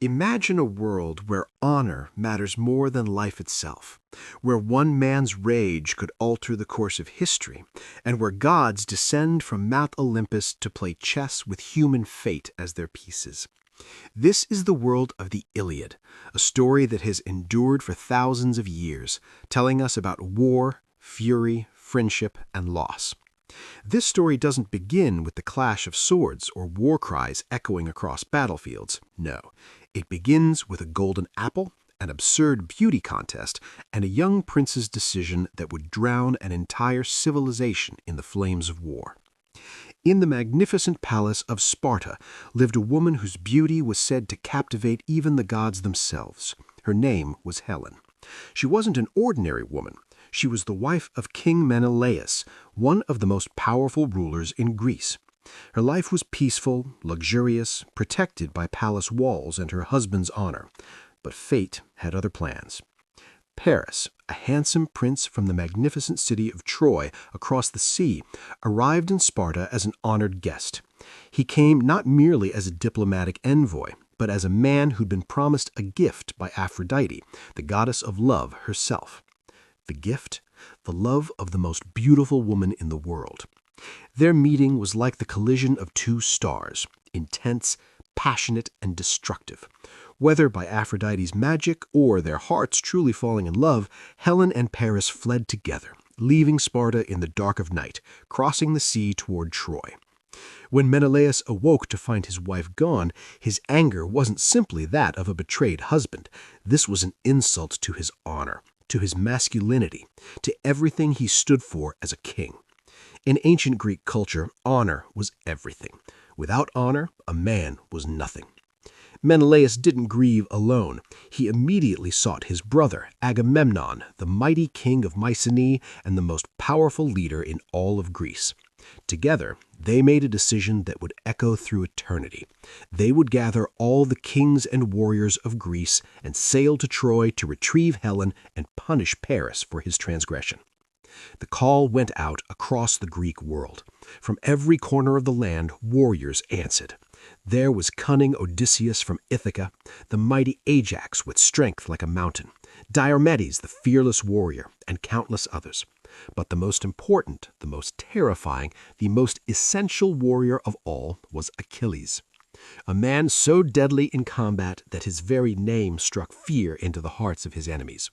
Imagine a world where honor matters more than life itself, where one man's rage could alter the course of history, and where gods descend from Mount Olympus to play chess with human fate as their pieces. This is the world of the Iliad, a story that has endured for thousands of years, telling us about war, fury, friendship, and loss. This story doesn't begin with the clash of swords or war cries echoing across battlefields. No, it begins with a golden apple, an absurd beauty contest, and a young prince's decision that would drown an entire civilization in the flames of war. In the magnificent palace of Sparta lived a woman whose beauty was said to captivate even the gods themselves. Her name was Helen. She wasn't an ordinary woman. She was the wife of King Menelaus, one of the most powerful rulers in Greece. Her life was peaceful, luxurious, protected by palace walls and her husband's honor. But fate had other plans. Paris, a handsome prince from the magnificent city of Troy across the sea, arrived in Sparta as an honored guest. He came not merely as a diplomatic envoy, but as a man who'd been promised a gift by Aphrodite, the goddess of love herself. The gift? The love of the most beautiful woman in the world. Their meeting was like the collision of two stars, intense, passionate, and destructive. Whether by Aphrodite's magic or their hearts truly falling in love, Helen and Paris fled together, leaving Sparta in the dark of night, crossing the sea toward Troy. When Menelaus awoke to find his wife gone, his anger wasn't simply that of a betrayed husband. This was an insult to his honor, to his masculinity, to everything he stood for as a king. In ancient Greek culture, honor was everything. Without honor, a man was nothing. Menelaus didn't grieve alone. He immediately sought his brother, Agamemnon, the mighty king of Mycenae and the most powerful leader in all of Greece. Together, they made a decision that would echo through eternity. They would gather all the kings and warriors of Greece and sail to Troy to retrieve Helen and punish Paris for his transgression. The call went out across the Greek world. From every corner of the land, warriors answered. There was cunning Odysseus from Ithaca, the mighty Ajax with strength like a mountain, Diomedes the fearless warrior, and countless others. But the most important, the most terrifying, the most essential warrior of all was Achilles. A man so deadly in combat that his very name struck fear into the hearts of his enemies.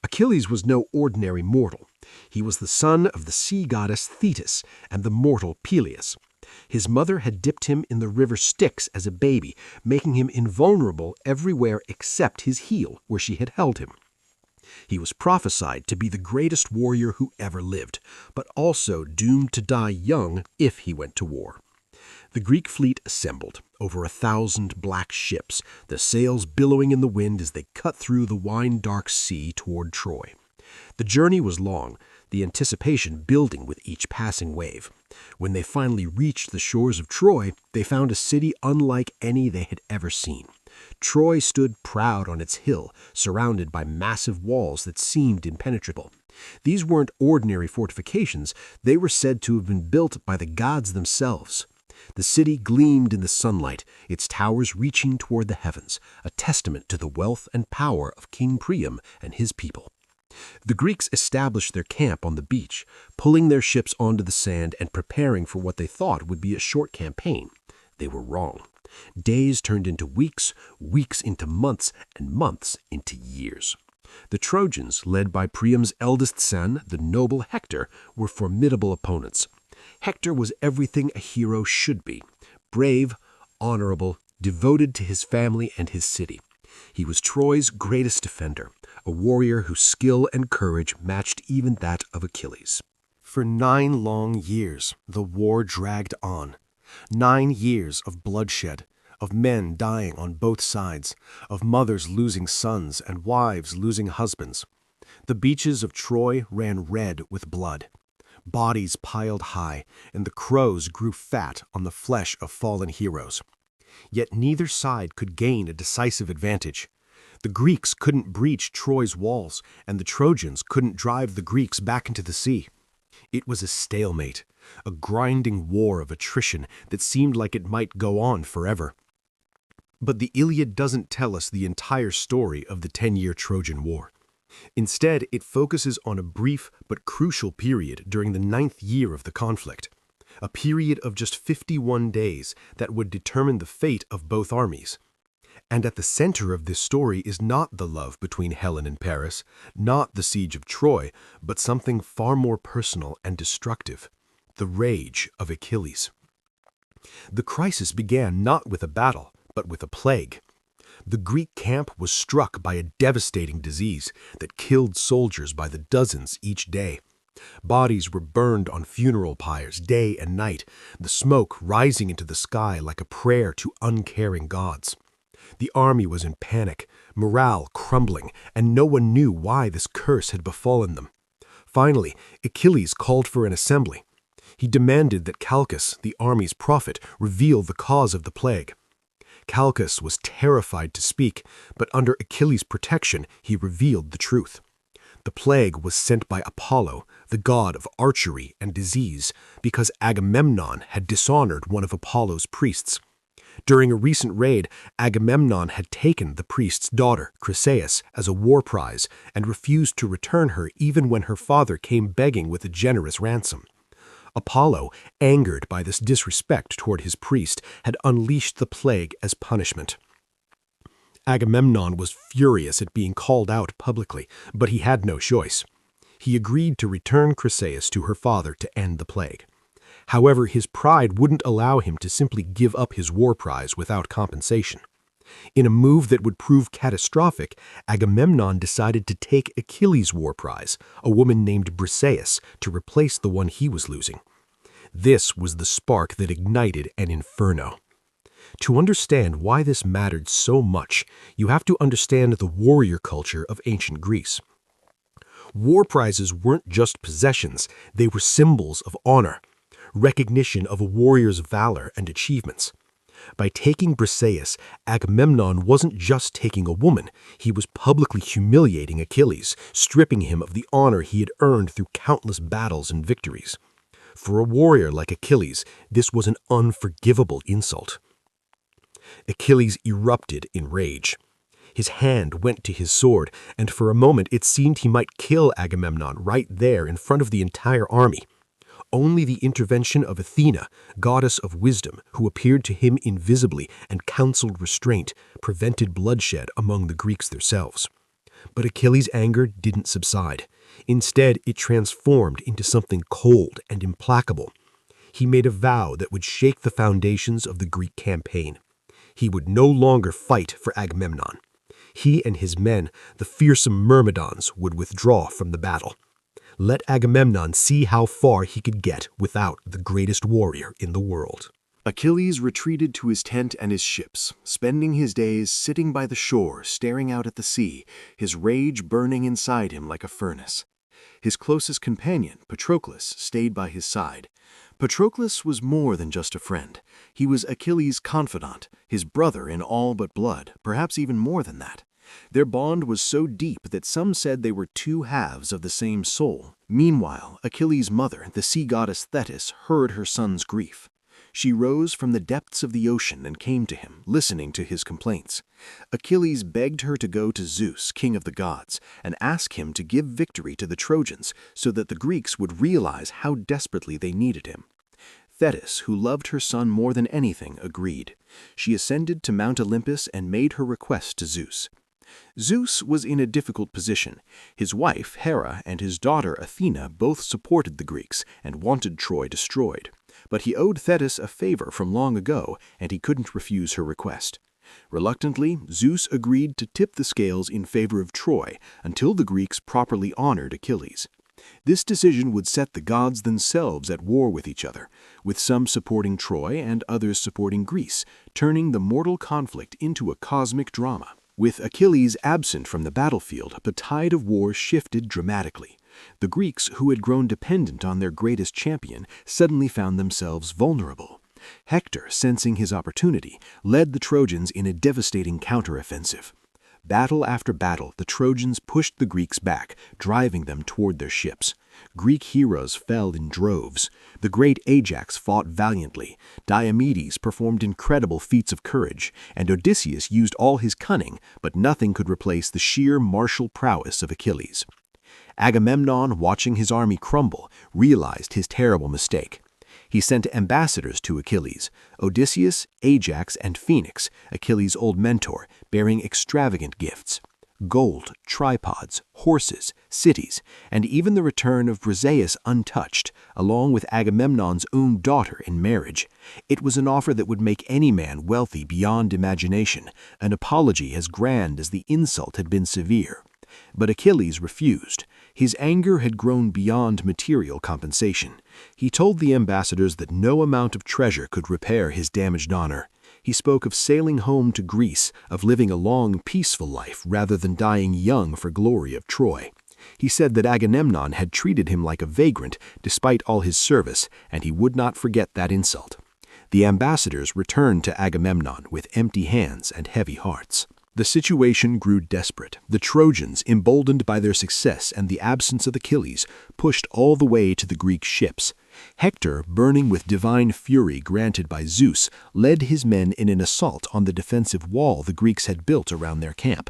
Achilles was no ordinary mortal. He was the son of the sea goddess Thetis and the mortal Peleus. His mother had dipped him in the river Styx as a baby, making him invulnerable everywhere except his heel, where she had held him. He was prophesied to be the greatest warrior who ever lived, but also doomed to die young if he went to war. The Greek fleet assembled, over 1,000 black ships, the sails billowing in the wind as they cut through the wine-dark sea toward Troy. The journey was long, the anticipation building with each passing wave. When they finally reached the shores of Troy, they found a city unlike any they had ever seen. Troy stood proud on its hill, surrounded by massive walls that seemed impenetrable. These weren't ordinary fortifications. They were said to have been built by the gods themselves. The city gleamed in the sunlight, its towers reaching toward the heavens, a testament to the wealth and power of King Priam and his people. The Greeks established their camp on the beach, pulling their ships onto the sand and preparing for what they thought would be a short campaign. They were wrong. Days turned into weeks, weeks into months, and months into years. The Trojans, led by Priam's eldest son, the noble Hector, were formidable opponents. Hector was everything a hero should be: brave, honorable, devoted to his family and his city. He was Troy's greatest defender, a warrior whose skill and courage matched even that of Achilles. For 9 long years, the war dragged on. 9 years of bloodshed, of men dying on both sides, of mothers losing sons and wives losing husbands. The beaches of Troy ran red with blood. Bodies piled high, and the crows grew fat on the flesh of fallen heroes. Yet neither side could gain a decisive advantage. The Greeks couldn't breach Troy's walls, and the Trojans couldn't drive the Greeks back into the sea. It was a stalemate, a grinding war of attrition that seemed like it might go on forever. But the Iliad doesn't tell us the entire story of the 10-year Trojan War. Instead, it focuses on a brief but crucial period during the 9th year of the conflict, a period of just 51 days that would determine the fate of both armies. And at the center of this story is not the love between Helen and Paris, not the siege of Troy, but something far more personal and destructive: the rage of Achilles. The crisis began not with a battle, but with a plague. The Greek camp was struck by a devastating disease that killed soldiers by the dozens each day. Bodies were burned on funeral pyres day and night, the smoke rising into the sky like a prayer to uncaring gods. The army was in panic, morale crumbling, and no one knew why this curse had befallen them. Finally, Achilles called for an assembly. He demanded that Calchas, the army's prophet, reveal the cause of the plague. Calchas was terrified to speak, but under Achilles' protection, he revealed the truth. The plague was sent by Apollo, the god of archery and disease, because Agamemnon had dishonored one of Apollo's priests. During a recent raid, Agamemnon had taken the priest's daughter, Chryseis, as a war prize and refused to return her even when her father came begging with a generous ransom. Apollo, angered by this disrespect toward his priest, had unleashed the plague as punishment. Agamemnon was furious at being called out publicly, but he had no choice. He agreed to return Chryseis to her father to end the plague. However, his pride wouldn't allow him to simply give up his war prize without compensation. In a move that would prove catastrophic, Agamemnon decided to take Achilles' war prize, a woman named Briseis, to replace the one he was losing. This was the spark that ignited an inferno. To understand why this mattered so much, you have to understand the warrior culture of ancient Greece. War prizes weren't just possessions, they were symbols of honor, recognition of a warrior's valor and achievements. By taking Briseis, Agamemnon wasn't just taking a woman, he was publicly humiliating Achilles, stripping him of the honor he had earned through countless battles and victories. For a warrior like Achilles, this was an unforgivable insult. Achilles erupted in rage. His hand went to his sword, and for a moment it seemed he might kill Agamemnon right there in front of the entire army. Only the intervention of Athena, goddess of wisdom, who appeared to him invisibly and counseled restraint, prevented bloodshed among the Greeks themselves. But Achilles' anger didn't subside. Instead, it transformed into something cold and implacable. He made a vow that would shake the foundations of the Greek campaign. He would no longer fight for Agamemnon. He and his men, the fearsome Myrmidons, would withdraw from the battle. Let Agamemnon see how far he could get without the greatest warrior in the world. Achilles retreated to his tent and his ships, spending his days sitting by the shore, staring out at the sea, his rage burning inside him like a furnace. His closest companion, Patroclus, stayed by his side. Patroclus was more than just a friend. He was Achilles' confidant, his brother in all but blood, perhaps even more than that. Their bond was so deep that some said they were two halves of the same soul. Meanwhile, Achilles' mother, the sea goddess Thetis, heard her son's grief. She rose from the depths of the ocean and came to him, listening to his complaints. Achilles begged her to go to Zeus, king of the gods, and ask him to give victory to the Trojans so that the Greeks would realize how desperately they needed him. Thetis, who loved her son more than anything, agreed. She ascended to Mount Olympus and made her request to Zeus. Zeus was in a difficult position. His wife, Hera, and his daughter, Athena, both supported the Greeks and wanted Troy destroyed. But he owed Thetis a favor from long ago, and he couldn't refuse her request. Reluctantly, Zeus agreed to tip the scales in favor of Troy until the Greeks properly honored Achilles. This decision would set the gods themselves at war with each other, with some supporting Troy and others supporting Greece, turning the mortal conflict into a cosmic drama. With Achilles absent from the battlefield, the tide of war shifted dramatically. The Greeks, who had grown dependent on their greatest champion, suddenly found themselves vulnerable. Hector, sensing his opportunity, led the Trojans in a devastating counteroffensive. Battle after battle, the Trojans pushed the Greeks back, driving them toward their ships. Greek heroes fell in droves. The great Ajax fought valiantly, Diomedes performed incredible feats of courage, and Odysseus used all his cunning, but nothing could replace the sheer martial prowess of Achilles. Agamemnon, watching his army crumble, realized his terrible mistake. He sent ambassadors to Achilles, Odysseus, Ajax, and Phoenix, Achilles' old mentor, bearing extravagant gifts. Gold, tripods, horses, cities, and even the return of Briseis untouched, along with Agamemnon's own daughter in marriage. It was an offer that would make any man wealthy beyond imagination, an apology as grand as the insult had been severe. But Achilles refused. His anger had grown beyond material compensation. He told the ambassadors that no amount of treasure could repair his damaged honor. He spoke of sailing home to Greece, of living a long, peaceful life rather than dying young for glory of Troy. He said that Agamemnon had treated him like a vagrant despite all his service, and he would not forget that insult. The ambassadors returned to Agamemnon with empty hands and heavy hearts. The situation grew desperate. The Trojans, emboldened by their success and the absence of Achilles, pushed all the way to the Greek ships. Hector, burning with divine fury granted by Zeus, led his men in an assault on the defensive wall the Greeks had built around their camp.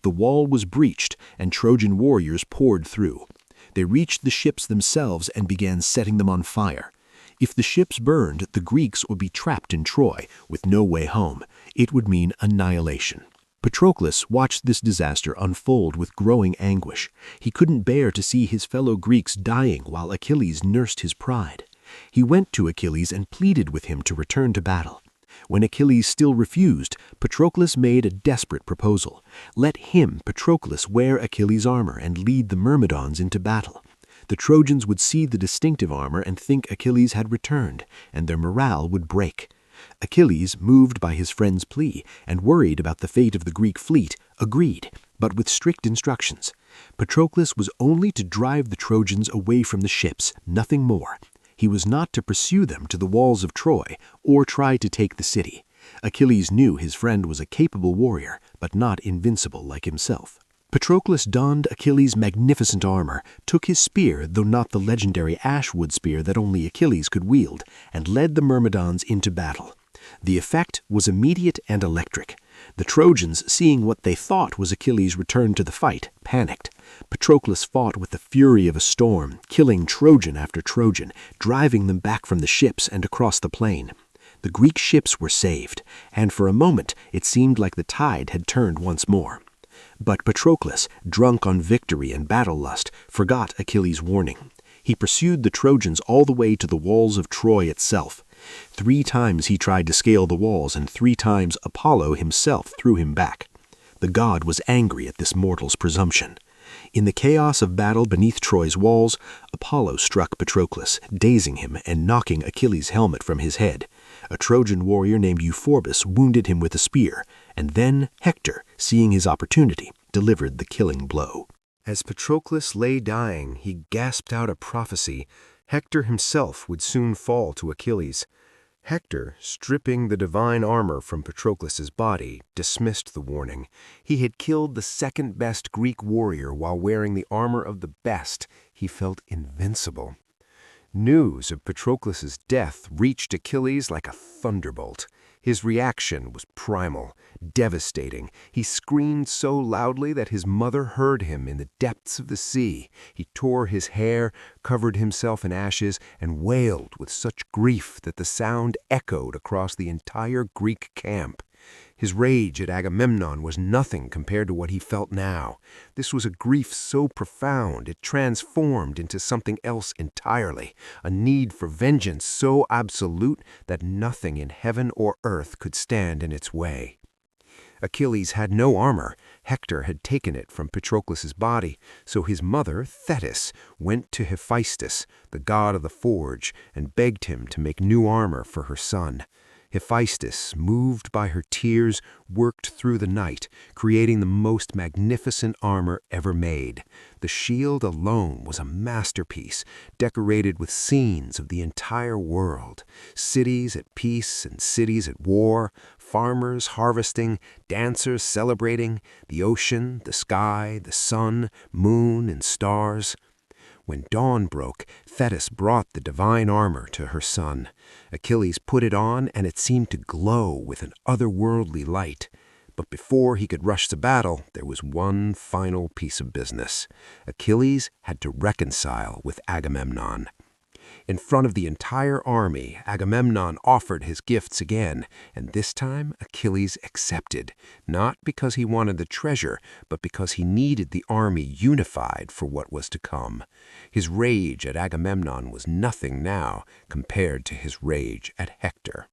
The wall was breached, and Trojan warriors poured through. They reached the ships themselves and began setting them on fire. If the ships burned, the Greeks would be trapped in Troy, with no way home. It would mean annihilation. Patroclus watched this disaster unfold with growing anguish. He couldn't bear to see his fellow Greeks dying while Achilles nursed his pride. He went to Achilles and pleaded with him to return to battle. When Achilles still refused, Patroclus made a desperate proposal. Let him, Patroclus, wear Achilles' armor and lead the Myrmidons into battle. The Trojans would see the distinctive armor and think Achilles had returned, and their morale would break. Achilles, moved by his friend's plea and worried about the fate of the Greek fleet, agreed, but with strict instructions. Patroclus was only to drive the Trojans away from the ships, nothing more. He was not to pursue them to the walls of Troy or try to take the city. Achilles knew his friend was a capable warrior, but not invincible like himself. Patroclus donned Achilles' magnificent armor, took his spear, though not the legendary ashwood spear that only Achilles could wield, and led the Myrmidons into battle. The effect was immediate and electric. The Trojans, seeing what they thought was Achilles' return to the fight, panicked. Patroclus fought with the fury of a storm, killing Trojan after Trojan, driving them back from the ships and across the plain. The Greek ships were saved, and for a moment it seemed like the tide had turned once more. But Patroclus, drunk on victory and battle lust, forgot Achilles' warning. He pursued the Trojans all the way to the walls of Troy itself. 3 times he tried to scale the walls, and 3 times Apollo himself threw him back. The god was angry at this mortal's presumption. In the chaos of battle beneath Troy's walls, Apollo struck Patroclus, dazing him and knocking Achilles' helmet from his head. A Trojan warrior named Euphorbus wounded him with a spear, and then Hector, seeing his opportunity, delivered the killing blow. As Patroclus lay dying, he gasped out a prophecy. Hector himself would soon fall to Achilles. Hector, stripping the divine armor from Patroclus's body, dismissed the warning. He had killed the second-best Greek warrior while wearing the armor of the best. He felt invincible. News of Patroclus's death reached Achilles like a thunderbolt. His reaction was primal, devastating. He screamed so loudly that his mother heard him in the depths of the sea. He tore his hair, covered himself in ashes, and wailed with such grief that the sound echoed across the entire Greek camp. His rage at Agamemnon was nothing compared to what he felt now. This was a grief so profound it transformed into something else entirely, a need for vengeance so absolute that nothing in heaven or earth could stand in its way. Achilles had no armor. Hector had taken it from Patroclus's body, so his mother, Thetis, went to Hephaestus, the god of the forge, and begged him to make new armor for her son. Hephaestus, moved by her tears, worked through the night, creating the most magnificent armor ever made. The shield alone was a masterpiece, decorated with scenes of the entire world, cities at peace and cities at war, farmers harvesting, dancers celebrating, the ocean, the sky, the sun, moon, and stars. When dawn broke, Thetis brought the divine armor to her son. Achilles put it on, and it seemed to glow with an otherworldly light. But before he could rush to battle, there was one final piece of business. Achilles had to reconcile with Agamemnon. In front of the entire army, Agamemnon offered his gifts again, and this time Achilles accepted, not because he wanted the treasure, but because he needed the army unified for what was to come. His rage at Agamemnon was nothing now compared to his rage at Hector.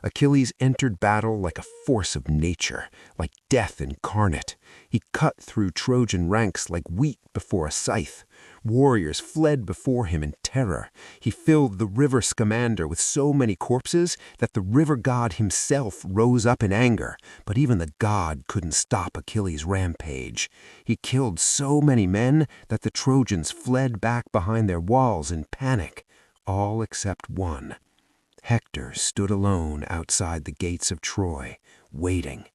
Achilles entered battle like a force of nature, like death incarnate. He cut through Trojan ranks like wheat before a scythe. Warriors fled before him in terror. He filled the river Scamander with so many corpses that the river god himself rose up in anger, but even the god couldn't stop Achilles' rampage. He killed so many men that the Trojans fled back behind their walls in panic, all except one. Hector stood alone outside the gates of Troy, waiting.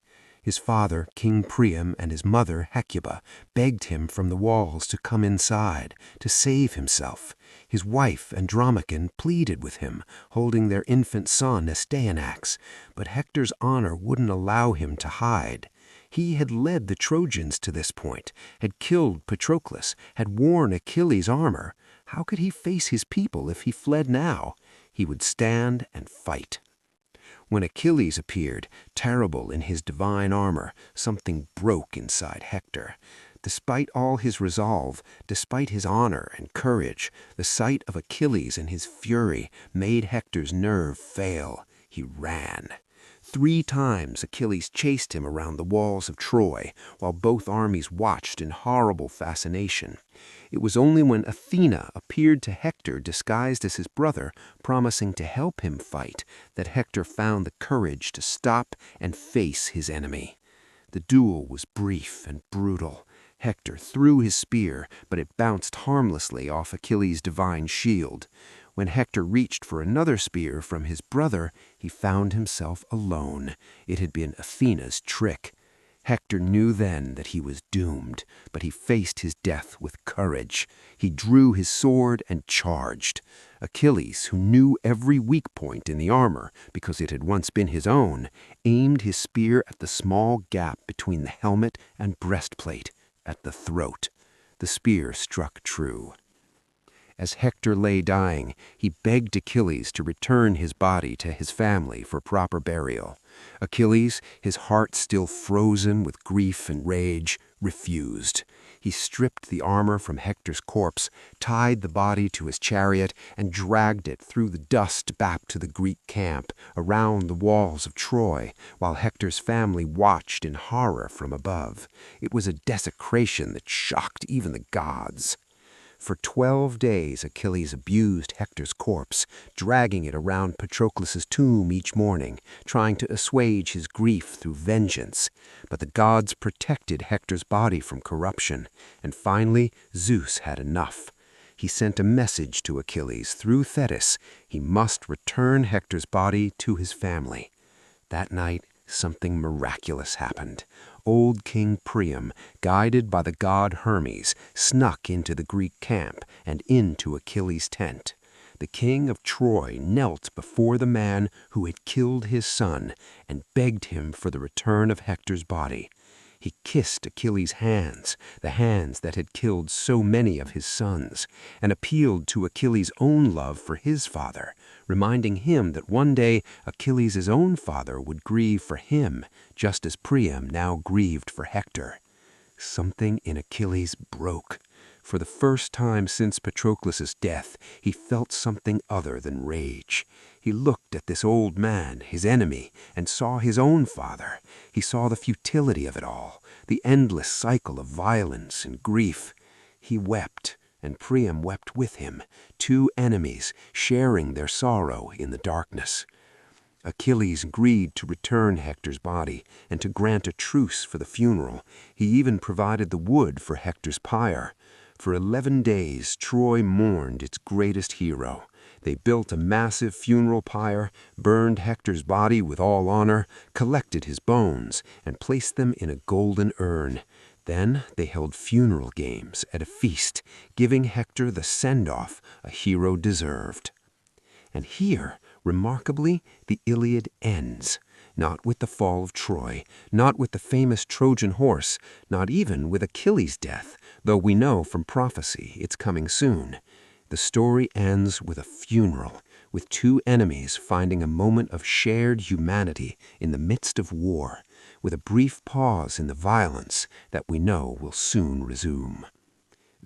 His father, King Priam, and his mother, Hecuba, begged him from the walls to come inside, to save himself. His wife, Andromache, pleaded with him, holding their infant son, Astyanax, but Hector's honor wouldn't allow him to hide. He had led the Trojans to this point, had killed Patroclus, had worn Achilles' armor. How could he face his people if he fled now? He would stand and fight. When Achilles appeared, terrible in his divine armor, something broke inside Hector. Despite all his resolve, despite his honor and courage, the sight of Achilles and his fury made Hector's nerve fail. He ran. 3 times Achilles chased him around the walls of Troy, while both armies watched in horrible fascination. It was only when Athena appeared to Hector disguised as his brother, promising to help him fight, that Hector found the courage to stop and face his enemy. The duel was brief and brutal. Hector threw his spear, but it bounced harmlessly off Achilles' divine shield. When Hector reached for another spear from his brother, he found himself alone. It had been Athena's trick. Hector knew then that he was doomed, but he faced his death with courage. He drew his sword and charged. Achilles, who knew every weak point in the armor because it had once been his own, aimed his spear at the small gap between the helmet and breastplate, at the throat. The spear struck true. As Hector lay dying, he begged Achilles to return his body to his family for proper burial. Achilles, his heart still frozen with grief and rage, refused. He stripped the armor from Hector's corpse, tied the body to his chariot, and dragged it through the dust back to the Greek camp, around the walls of Troy, while Hector's family watched in horror from above. It was a desecration that shocked even the gods. For 12 days Achilles abused Hector's corpse, dragging it around Patroclus' tomb each morning, trying to assuage his grief through vengeance. But the gods protected Hector's body from corruption, and finally Zeus had enough. He sent a message to Achilles through Thetis. He must return Hector's body to his family. That night, something miraculous happened. Old King Priam, guided by the god Hermes, snuck into the Greek camp and into Achilles' tent. The king of Troy knelt before the man who had killed his son and begged him for the return of Hector's body. He kissed Achilles' hands, the hands that had killed so many of his sons, and appealed to Achilles' own love for his father, reminding him that one day Achilles' own father would grieve for him, just as Priam now grieved for Hector. Something in Achilles broke. For the first time since Patroclus' death, he felt something other than rage. He looked at this old man, his enemy, and saw his own father. He saw the futility of it all, the endless cycle of violence and grief. He wept, and Priam wept with him, 2 enemies sharing their sorrow in the darkness. Achilles agreed to return Hector's body and to grant a truce for the funeral. He even provided the wood for Hector's pyre. For 11 days, Troy mourned its greatest hero. They built a massive funeral pyre, burned Hector's body with all honor, collected his bones, and placed them in a golden urn. Then they held funeral games at a feast, giving Hector the send-off a hero deserved. And here, remarkably, the Iliad ends, not with the fall of Troy, not with the famous Trojan horse, not even with Achilles' death, though we know from prophecy it's coming soon. The story ends with a funeral, with two enemies finding a moment of shared humanity in the midst of war, with a brief pause in the violence that we know will soon resume.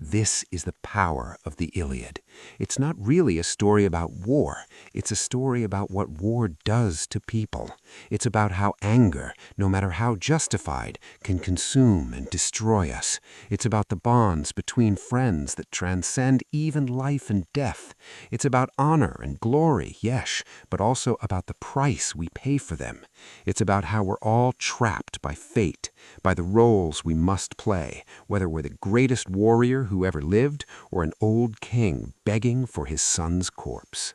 This is the power of the Iliad. It's not really a story about war. It's a story about what war does to people. It's about how anger, no matter how justified, can consume and destroy us. It's about the bonds between friends that transcend even life and death. It's about honor and glory, yes, but also about the price we pay for them. It's about how we're all trapped by fate, by the roles we must play, whether we're the greatest warrior who ever lived or an old king begging for his son's corpse.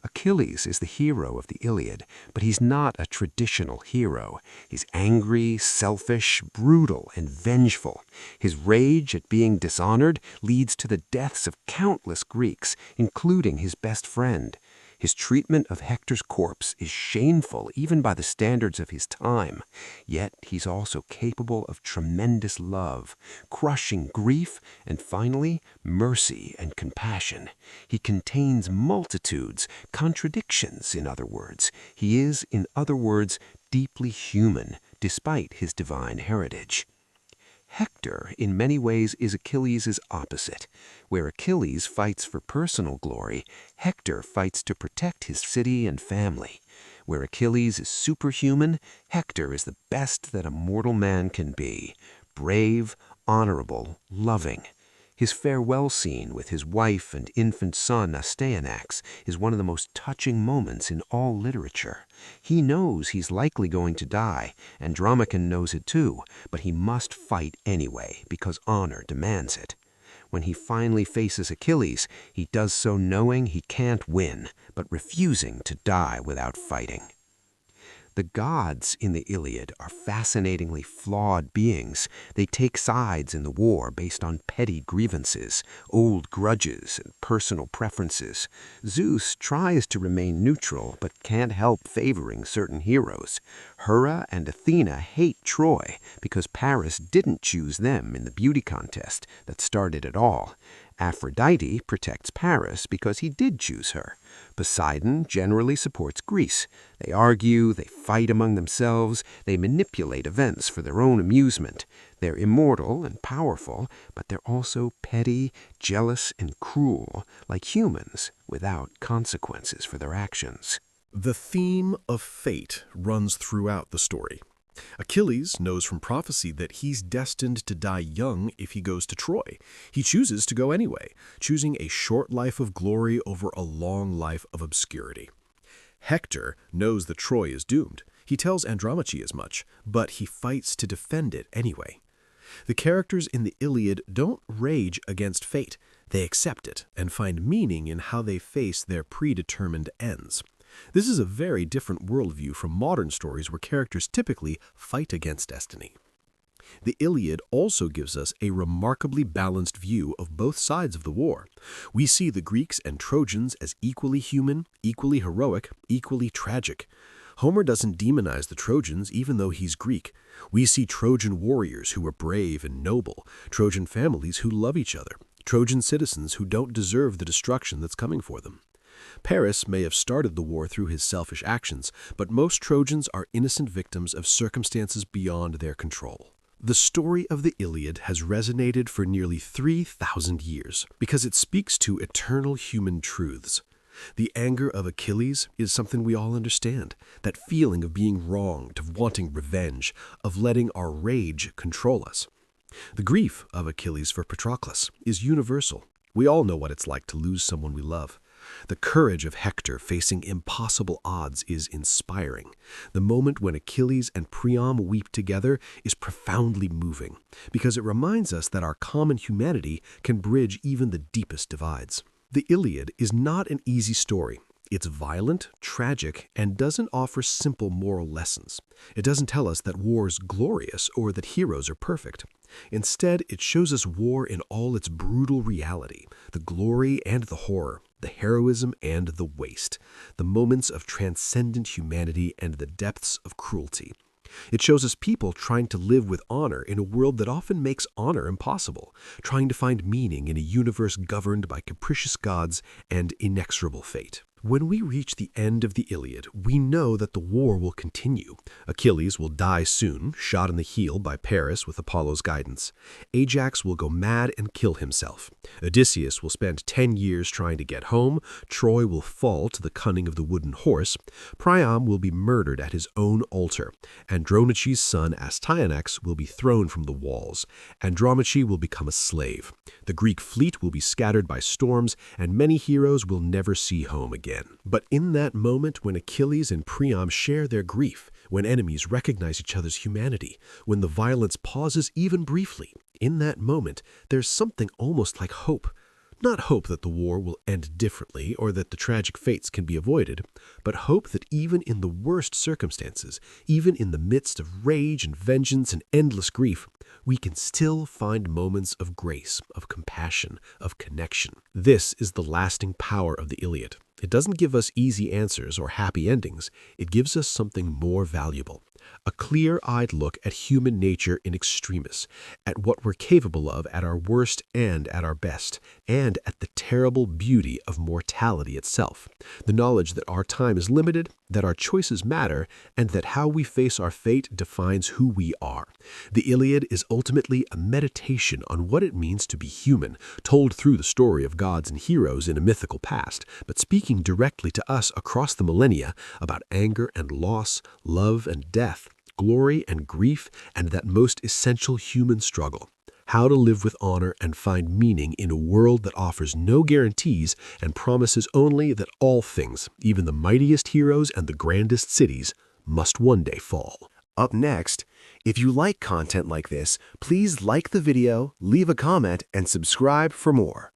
Achilles is the hero of the Iliad, but he's not a traditional hero. He's angry, selfish, brutal, and vengeful. His rage at being dishonored leads to the deaths of countless Greeks, including his best friend. His treatment of Hector's corpse is shameful even by the standards of his time, yet he's also capable of tremendous love, crushing grief, and finally, mercy and compassion. He contains multitudes, contradictions, in other words. He is, in other words, deeply human, despite his divine heritage. Hector, in many ways, is Achilles' opposite. Where Achilles fights for personal glory, Hector fights to protect his city and family. Where Achilles is superhuman, Hector is the best that a mortal man can be: brave, honorable, loving. His farewell scene with his wife and infant son Astyanax is one of the most touching moments in all literature. He knows he's likely going to die, and Andromache knows it too, but he must fight anyway because honor demands it. When he finally faces Achilles, he does so knowing he can't win, but refusing to die without fighting. The gods in the Iliad are fascinatingly flawed beings. They take sides in the war based on petty grievances, old grudges, and personal preferences. Zeus tries to remain neutral, but can't help favoring certain heroes. Hera and Athena hate Troy because Paris didn't choose them in the beauty contest that started it all. Aphrodite protects Paris because he did choose her. Poseidon generally supports Greece. They argue, they fight among themselves, they manipulate events for their own amusement. They're immortal and powerful, but they're also petty, jealous, and cruel, like humans, without consequences for their actions. The theme of fate runs throughout the story. Achilles knows from prophecy that he's destined to die young if he goes to Troy. He chooses to go anyway, choosing a short life of glory over a long life of obscurity. Hector knows that Troy is doomed. He tells Andromache as much, but he fights to defend it anyway. The characters in the Iliad don't rage against fate. They accept it and find meaning in how they face their predetermined ends. This is a very different worldview from modern stories where characters typically fight against destiny. The Iliad also gives us a remarkably balanced view of both sides of the war. We see the Greeks and Trojans as equally human, equally heroic, equally tragic. Homer doesn't demonize the Trojans even though he's Greek. We see Trojan warriors who are brave and noble, Trojan families who love each other, Trojan citizens who don't deserve the destruction that's coming for them. Paris may have started the war through his selfish actions, but most Trojans are innocent victims of circumstances beyond their control. The story of the Iliad has resonated for nearly 3,000 years because it speaks to eternal human truths. The anger of Achilles is something we all understand, that feeling of being wronged, of wanting revenge, of letting our rage control us. The grief of Achilles for Patroclus is universal. We all know what it's like to lose someone we love. The courage of Hector facing impossible odds is inspiring. The moment when Achilles and Priam weep together is profoundly moving, because it reminds us that our common humanity can bridge even the deepest divides. The Iliad is not an easy story. It's violent, tragic, and doesn't offer simple moral lessons. It doesn't tell us that war is glorious or that heroes are perfect. Instead, it shows us war in all its brutal reality, the glory and the horror, the heroism and the waste, the moments of transcendent humanity and the depths of cruelty. It shows us people trying to live with honor in a world that often makes honor impossible, trying to find meaning in a universe governed by capricious gods and inexorable fate. When we reach the end of the Iliad, we know that the war will continue. Achilles will die soon, shot in the heel by Paris with Apollo's guidance. Ajax will go mad and kill himself. Odysseus will spend 10 years trying to get home. Troy will fall to the cunning of the wooden horse. Priam will be murdered at his own altar. Andromache's son Astyanax will be thrown from the walls. Andromache will become a slave. The Greek fleet will be scattered by storms, and many heroes will never see home again. But in that moment when Achilles and Priam share their grief, when enemies recognize each other's humanity, when the violence pauses even briefly, in that moment there's something almost like hope. Not hope that the war will end differently or that the tragic fates can be avoided, but hope that even in the worst circumstances, even in the midst of rage and vengeance and endless grief, we can still find moments of grace, of compassion, of connection. This is the lasting power of the Iliad. It doesn't give us easy answers or happy endings. It gives us something more valuable. A clear-eyed look at human nature in extremis, at what we're capable of at our worst and at our best, and at the terrible beauty of mortality itself. The knowledge that our time is limited, that our choices matter, and that how we face our fate defines who we are. The Iliad is ultimately a meditation on what it means to be human, told through the story of gods and heroes in a mythical past, but speaking directly to us across the millennia about anger and loss, love and death, glory and grief, and that most essential human struggle. How to live with honor and find meaning in a world that offers no guarantees and promises only that all things, even the mightiest heroes and the grandest cities, must one day fall. Up next, if you like content like this, please like the video, leave a comment, and subscribe for more.